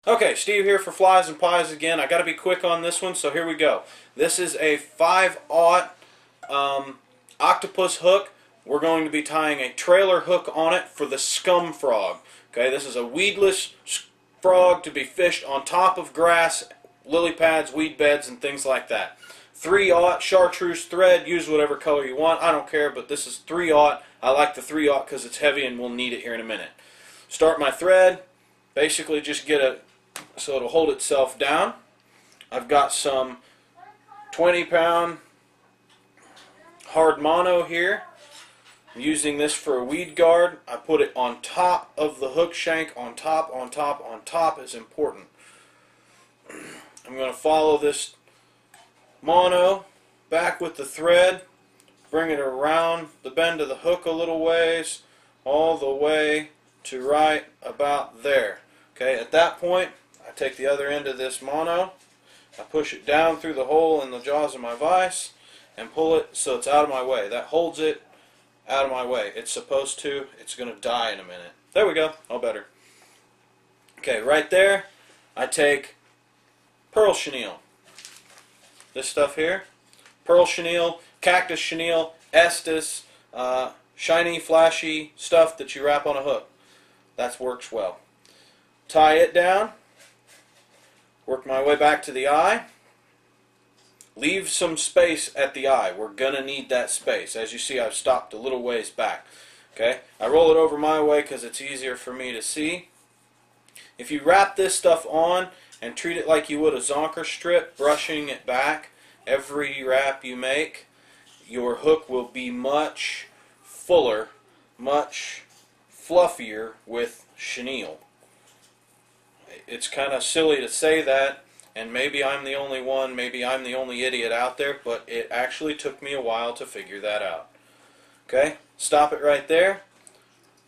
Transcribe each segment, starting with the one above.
Okay, Steve here for Flies and Pies again. I got to be quick on this one, so here we go. This is a 5/0 octopus hook. We're going to be tying a trailer hook on it for the scum frog. Okay, this is a weedless frog to be fished on top of grass, lily pads, weed beds, and things like that. 3/0 chartreuse thread. Use whatever color you want. I don't care, but this is 3/0. I like the 3/0 because it's heavy and we'll need it here in a minute. Start my thread. Basically just get it so it'll hold itself down. I've got some 20-pound hard mono here. I'm using this for a weed guard. I put it on top of the hook shank. On top, on top, on top is important. I'm going to follow this mono back with the thread, bring it around the bend of the hook a little ways, all the way to right about there. Okay, at that point, I take the other end of this mono, I push it down through the hole in the jaws of my vise, and pull it so it's out of my way. That holds it out of my way. It's supposed to. It's going to die in a minute. There we go. All better. Okay, right there, I take pearl chenille. This stuff here, pearl chenille, cactus chenille, estes, shiny, flashy stuff that you wrap on a hook. That works well. Tie it down, work my way back to the eye, leave some space at the eye. We're going to need that space. As you see, I've stopped a little ways back. Okay, I roll it over my way because it's easier for me to see. If you wrap this stuff on and treat it like you would a zonker strip, brushing it back every wrap you make, your hook will be much fuller, much fluffier with chenille. It's kind of silly to say that, and maybe I'm the only one, maybe I'm the only idiot out there, but it actually took me a while to figure that out. Okay, stop it right there.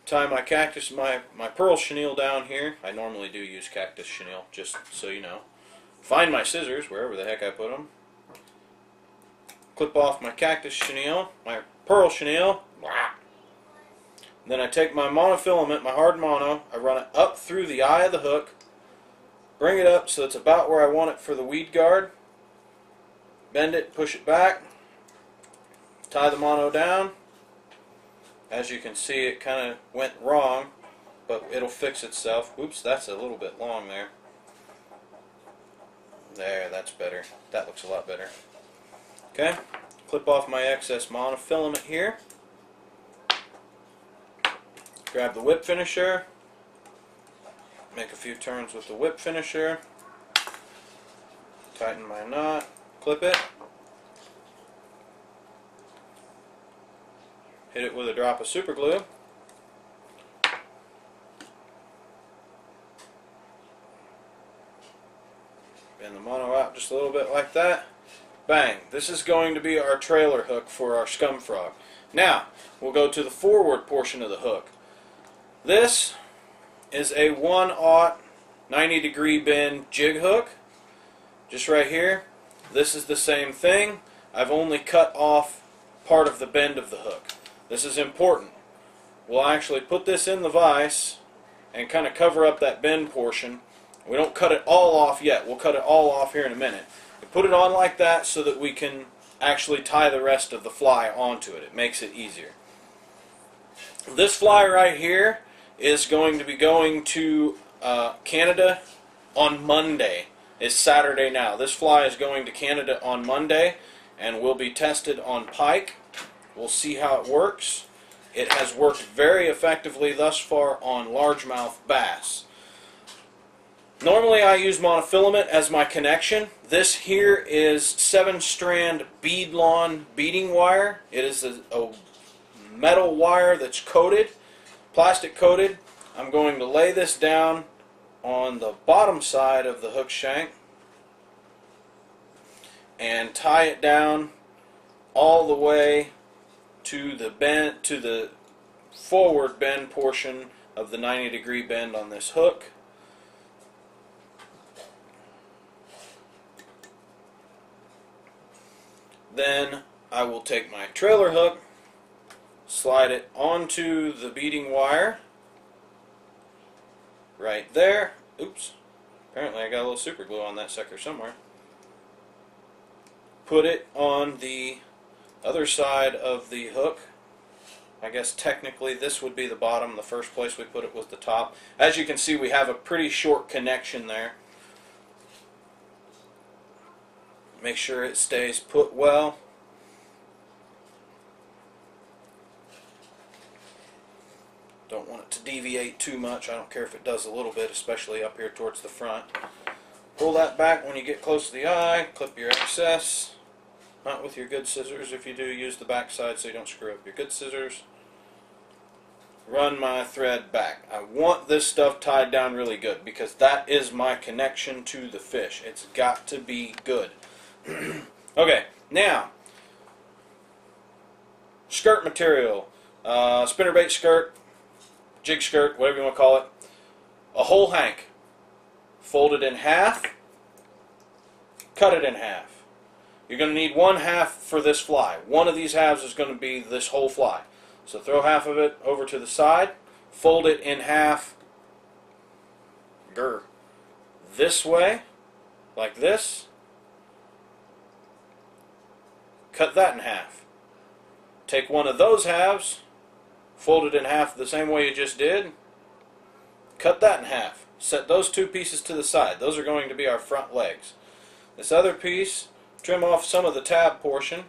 Tie my cactus, my pearl chenille down here. I normally do use cactus chenille, just so you know. Find my scissors, wherever the heck I put them. Clip off my cactus chenille, my pearl chenille. Then I take my monofilament, my hard mono, I run it up through the eye of the hook, bring it up so it's about where I want it for the weed guard, bend it, push it back, tie the mono down. As you can see, it kind of went wrong, but it'll fix itself. Oops, that's a little bit long there. There, that's better. That looks a lot better. Okay, clip off my excess monofilament here. Grab the whip finisher, make a few turns with the whip finisher, tighten my knot, clip it, hit it with a drop of super glue, bend the mono out just a little bit like that. Bang! This is going to be our trailer hook for our scum frog. Now, we'll go to the forward portion of the hook. This is a 1/0 90-degree bend jig hook. Just right here. This is the same thing. I've only cut off part of the bend of the hook. This is important. We'll actually put this in the vise and kind of cover up that bend portion. We don't cut it all off yet. We'll cut it all off here in a minute. We put it on like that so that we can actually tie the rest of the fly onto it. It makes it easier. This fly right here is going to be going to Canada on Monday. It's Saturday now. This fly is going to Canada on Monday and will be tested on pike. We'll see how it works. It has worked very effectively thus far on largemouth bass. Normally I use monofilament as my connection. This here is 7-strand beadlawn beading wire. It is a metal wire that's coated, plastic coated. I'm going to lay this down on the bottom side of the hook shank and tie it down all the way to the bend, to the forward bend portion of the 90-degree bend on this hook. Then I will take my trailer hook, slide it onto the beading wire right there. Oops. Apparently I got a little super glue on that sucker somewhere. Put it on the other side of the hook. I guess technically this would be the bottom. The first place we put it was the top. As you can see, we have a pretty short connection there. Make sure it stays put well. Don't want it to deviate too much. I don't care if it does a little bit, especially up here towards the front. Pull that back when you get close to the eye. Clip your excess. Not with your good scissors. If you do, use the back side so you don't screw up your good scissors. Run my thread back. I want this stuff tied down really good because that is my connection to the fish. It's got to be good. Okay, now, skirt material, spinnerbait skirt, jig skirt, whatever you want to call it, a whole hank, fold it in half, cut it in half. You're going to need one half for this fly. One of these halves is going to be this whole fly. So throw half of it over to the side, fold it in half, this way, like this, cut that in half. Take one of those halves, fold it in half the same way you just did, cut that in half. Set those two pieces to the side. Those are going to be our front legs. This other piece, trim off some of the tab portion,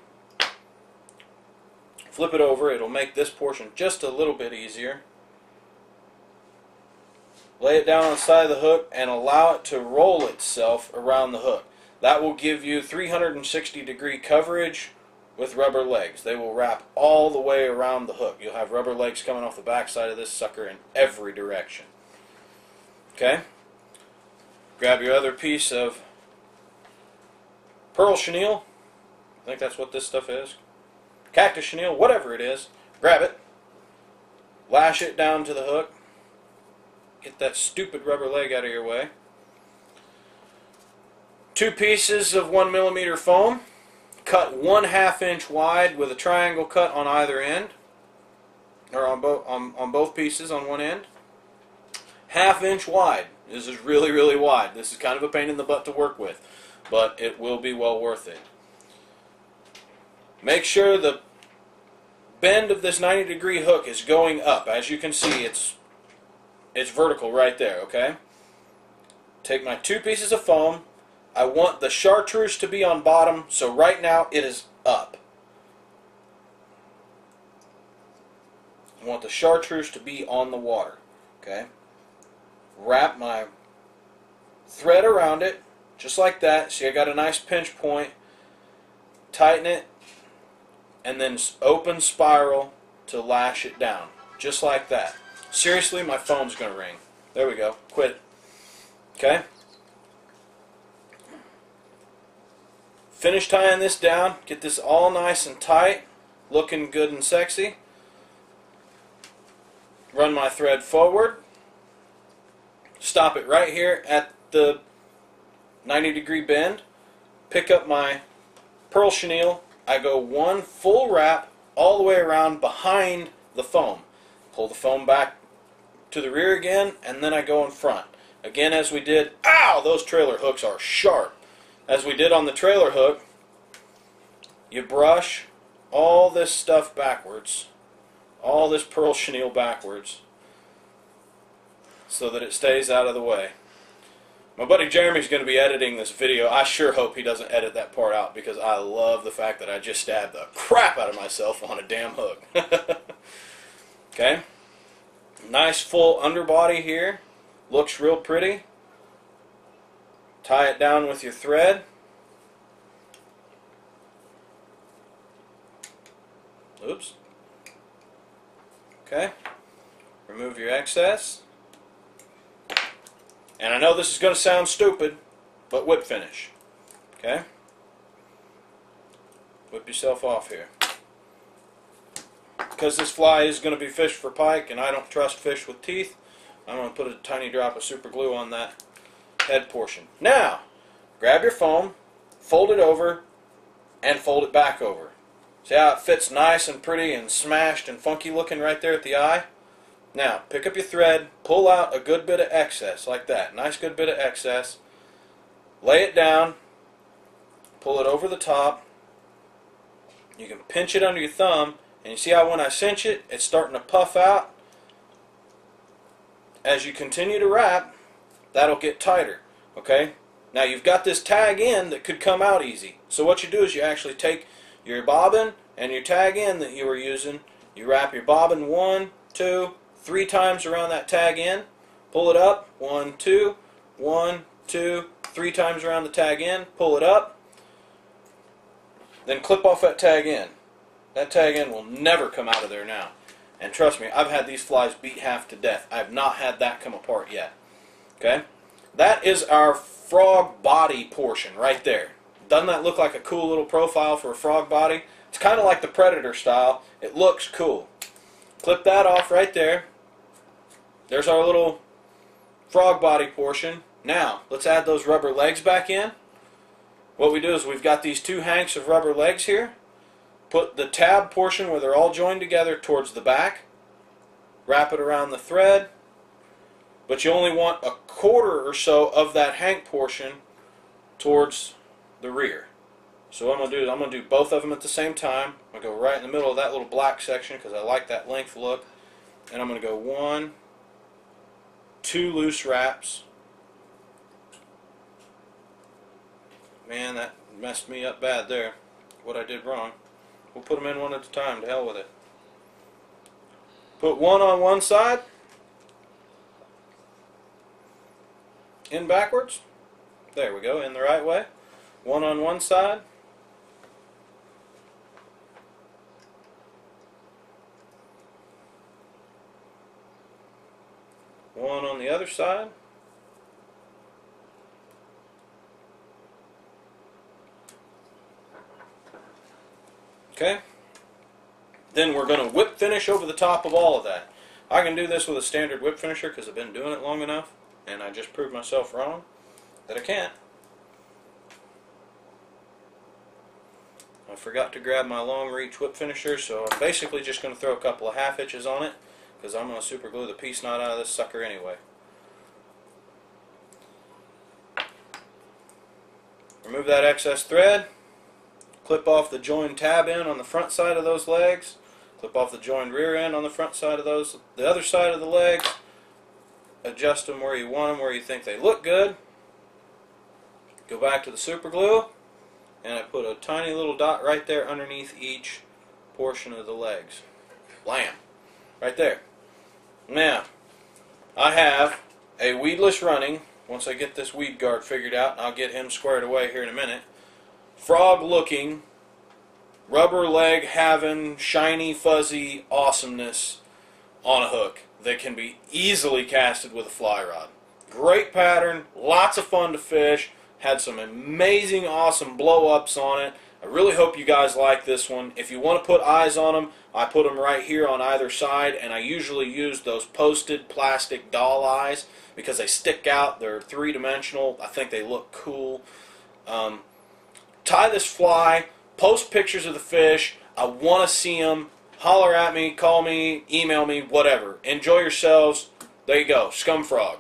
flip it over. It'll make this portion just a little bit easier. Lay it down on the side of the hook and allow it to roll itself around the hook. That will give you 360-degree coverage with rubber legs. They will wrap all the way around the hook. You'll have rubber legs coming off the back side of this sucker in every direction. Okay? Grab your other piece of pearl chenille. I think that's what this stuff is. Cactus chenille, whatever it is. Grab it. Lash it down to the hook. Get that stupid rubber leg out of your way. 2 pieces of 1mm foam. Cut 1/2 inch wide with a triangle cut on either end. Or on both pieces on one end. 1/2 inch wide. This is really, really wide. This is kind of a pain in the butt to work with, but it will be well worth it. Make sure the bend of this 90-degree hook is going up. As you can see, it's vertical right there, okay? Take my 2 pieces of foam. I want the chartreuse to be on bottom, so right now it is up. I want the chartreuse to be on the water, okay? Wrap my thread around it, just like that. See, I got a nice pinch point. Tighten it, and then open spiral to lash it down, just like that. Seriously, my phone's going to ring. There we go. Quit. Okay? Finish tying this down. Get this all nice and tight, looking good and sexy. Run my thread forward. Stop it right here at the 90-degree bend. Pick up my pearl chenille. I go one full wrap all the way around behind the foam. Pull the foam back to the rear again, and then I go in front. Again, as we did, ow, those trailer hooks are sharp. As we did on the trailer hook, you brush all this stuff backwards, all this pearl chenille backwards, so that it stays out of the way. My buddy Jeremy's going to be editing this video. I sure hope he doesn't edit that part out because I love the fact that I just stabbed the crap out of myself on a damn hook. Okay? Nice full underbody here. Looks real pretty. Tie it down with your thread. Oops. Okay. Remove your excess. And I know this is going to sound stupid, but whip finish. Okay? Whip yourself off here. Because this fly is going to be fished for pike, and I don't trust fish with teeth, I'm going to put a tiny drop of super glue on that head portion. Now, grab your foam, fold it over, and fold it back over. See how it fits nice and pretty and smashed and funky looking right there at the eye? Now, pick up your thread, pull out a good bit of excess, like that. Nice good bit of excess. Lay it down, pull it over the top. You can pinch it under your thumb, and you see how when I cinch it, it's starting to puff out? As you continue to wrap, that'll get tighter, okay? Now you've got this tag in that could come out easy. So what you do is you actually take your bobbin and your tag in that you were using, you wrap your bobbin 1, 2, 3 times around that tag in, pull it up, 1, 2, 1, 2, 3 times around the tag in, pull it up, then clip off that tag in. That tag in will never come out of there now. And trust me, I've had these flies beat half to death. I have not had that come apart yet. Okay? That is our frog body portion right there. Doesn't that look like a cool little profile for a frog body? It's kind of like the Predator style. It looks cool. Clip that off right there. There's our little frog body portion. Now, let's add those rubber legs back in. What we do is we've got these 2 hanks of rubber legs here. Put the tab portion where they're all joined together towards the back. Wrap it around the thread. But you only want 1/4 or so of that hank portion towards the rear. So what I'm going to do is I'm going to do both of them at the same time. I'm going to go right in the middle of that little black section because I like that length look. And I'm going to go 1, 2 loose wraps. Man, that messed me up bad there. What I did wrong. We'll put them in one at a time. To hell with it. Put 1 on one side. In backwards. There we go. In the right way. 1 on one side. 1 on the other side. Okay? Then we're going to whip finish over the top of all of that. I can do this with a standard whip finisher because I've been doing it long enough, and I just proved myself wrong that I can't. I forgot to grab my long reach whip finisher, so I'm basically just going to throw a couple of half hitches on it because I'm going to super glue the piece knot out of this sucker anyway. Remove that excess thread. Clip off the joined tab end on the front side of those legs. Clip off the joined rear end on the front side of those, the other side of the legs. Adjust them where you want them, where you think they look good. Go back to the super glue, and I put a tiny little dot right there underneath each portion of the legs. Blam! Right there. Now, I have a weedless running. Once I get this weed guard figured out, and I'll get him squared away here in a minute. Frog looking, rubber leg having, shiny fuzzy awesomeness on a hook that can be easily casted with a fly rod. Great pattern, lots of fun to fish, had some amazing awesome blow ups on it. I really hope you guys like this one. If you want to put eyes on them, I put them right here on either side, and I usually use those posted plastic doll eyes because they stick out, they're 3-dimensional, I think they look cool. Tie this fly, post pictures of the fish, I want to see them, holler at me, call me, email me, whatever. Enjoy yourselves. There you go, Scum Frog.